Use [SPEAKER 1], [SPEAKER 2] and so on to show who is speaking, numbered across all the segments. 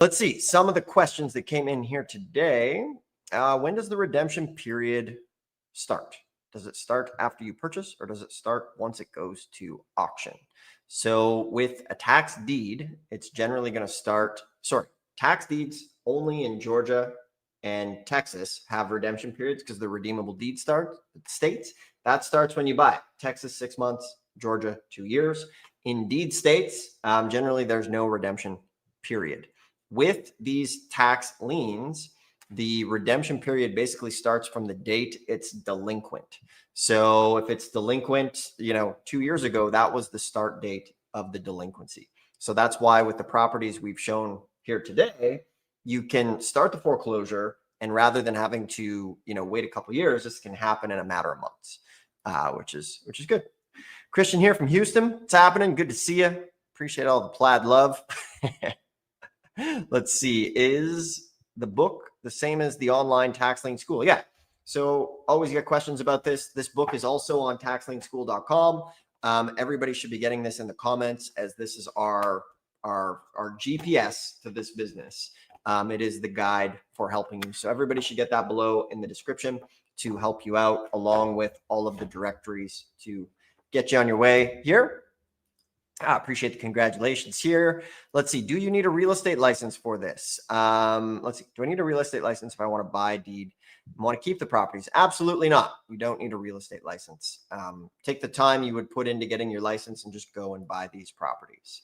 [SPEAKER 1] Let's see some of the questions that came in here today. When does the redemption period start? Does it start after you purchase, or does it start once it goes to auction? So with a tax deed, it's generally going to start, tax deeds only in Georgia and Texas have redemption periods because the redeemable deed states. That starts when you buy it. Texas, 6 months, Georgia, 2 years. In deed states, generally there's no redemption period. With these tax liens, the redemption period basically starts from the date it's delinquent. So if it's delinquent, 2 years ago, that was the start date of the delinquency. So that's why with the properties we've shown here today, you can start the foreclosure, and rather than having to, wait a couple of years, this can happen in a matter of months, which is good. Christian here from Houston. What's happening? Good to see you. Appreciate all the plaid love. Let's see. Is the book the same as the online Tax Lien School? Yeah. So always get questions about this. This book is also on taxlienschool.com. Everybody should be getting this in the comments, as this is our GPS to this business. It is the guide for helping you. So everybody should get that below in the description to help you out, along with all of the directories to get you on your way here. I appreciate the congratulations here. Let's see. Do you need a real estate license for this? Let's see. Do I need a real estate license if I want to buy a deed? I want to keep the properties? Absolutely not. You don't need a real estate license. Take the time you would put into getting your license and just go and buy these properties.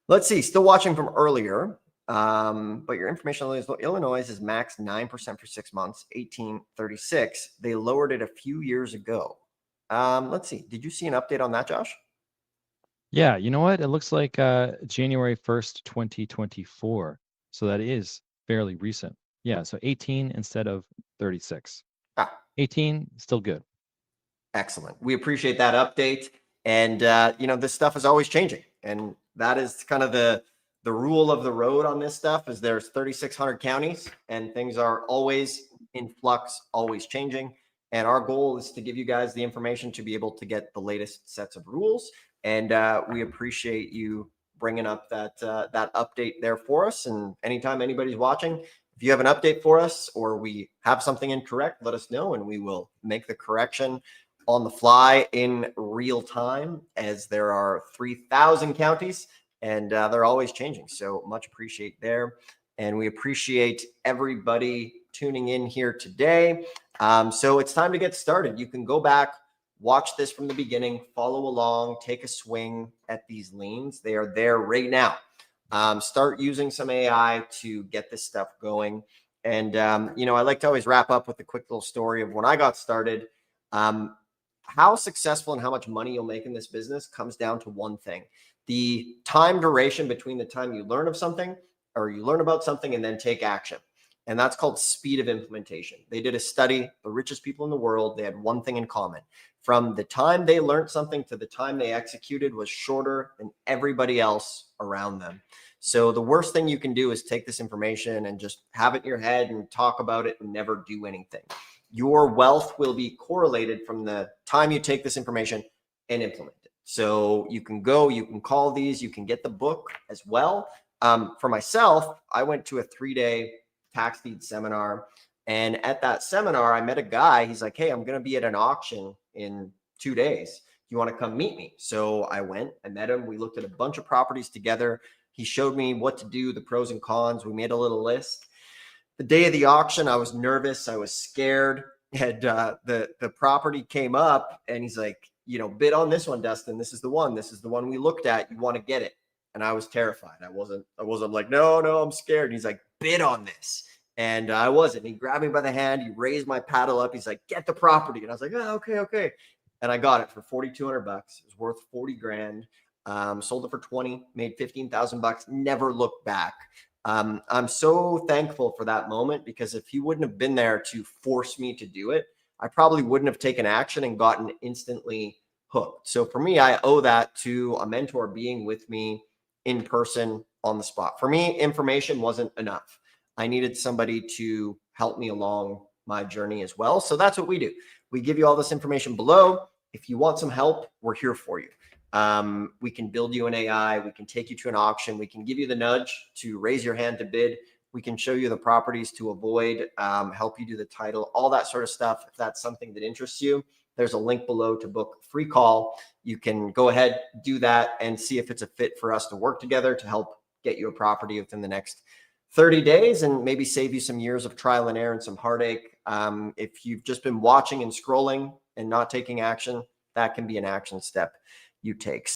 [SPEAKER 1] Let's see. Still watching from earlier. But your information on Illinois is max 9% for 6 months, 1836. They lowered it a few years ago. Let's see. Did you see an update on that, Josh?
[SPEAKER 2] Yeah, you know what? It looks like January 1st, 2024. So that is fairly recent. Yeah, so 18 instead of 36. 18, still good.
[SPEAKER 1] Excellent. We appreciate that update. And, this stuff is always changing. And that is kind of the rule of the road on this stuff, is there's 3,600 counties and things are always in flux, always changing. And our goal is to give you guys the information to be able to get the latest sets of rules. And we appreciate you bringing up that update there for us. And anytime anybody's watching, if you have an update for us or we have something incorrect, let us know and we will make the correction on the fly in real time, as there are 3,000 counties and they're always changing. So much appreciate there. And we appreciate everybody tuning in here today. So it's time to get started. You can go back, watch this from the beginning, follow along, take a swing at these liens. They are there right now. Start using some AI to get this stuff going. And, I like to always wrap up with a quick little story of when I got started. How successful and how much money you'll make in this business comes down to one thing: the time duration between the time you learn of something, or you learn about something, and then take action. And that's called speed of implementation. They did a study, the richest people in the world, they had one thing in common. From the time they learned something to the time they executed was shorter than everybody else around them. So the worst thing you can do is take this information and just have it in your head and talk about it and never do anything. Your wealth will be correlated from the time you take this information and implement it. So you can call these, you can get the book as well. For myself, I went to a 3-day tax deed seminar. And at that seminar, I met a guy. He's like, hey, I'm going to be at an auction in 2 days. You want to come meet me? So I went, I met him. We looked at a bunch of properties together. He showed me what to do, the pros and cons. We made a little list. The day of the auction, I was nervous. I was scared. And the property came up and he's like, bid on this one, Dustin. This is the one. This is the one we looked at. You want to get it? And I was terrified. I wasn't like, no, I'm scared. And he's like, bid on this. And I wasn't. He grabbed me by the hand. He raised my paddle up. He's like, get the property. And I was like, oh, okay. And I got it for $4,200. It was worth 40 grand. Sold it for 20, made 15,000 bucks. Never looked back. I'm so thankful for that moment, because if he wouldn't have been there to force me to do it, I probably wouldn't have taken action and gotten instantly hooked. So for me, I owe that to a mentor being with me in person on the spot. For me, information wasn't enough. I needed somebody to help me along my journey as well. So that's what we do. We give you all this information below. If you want some help, we're here for you. We can build you an AI. We can take you to an auction. We can give you the nudge to raise your hand to bid. We can show you the properties to avoid, help you do the title, all that sort of stuff. If that's something that interests you, there's a link below to book a free call. You can go ahead, do that, and see if it's a fit for us to work together to help get you a property within the next 30 days and maybe save you some years of trial and error and some heartache. If you've just been watching and scrolling and not taking action, that can be an action step you take.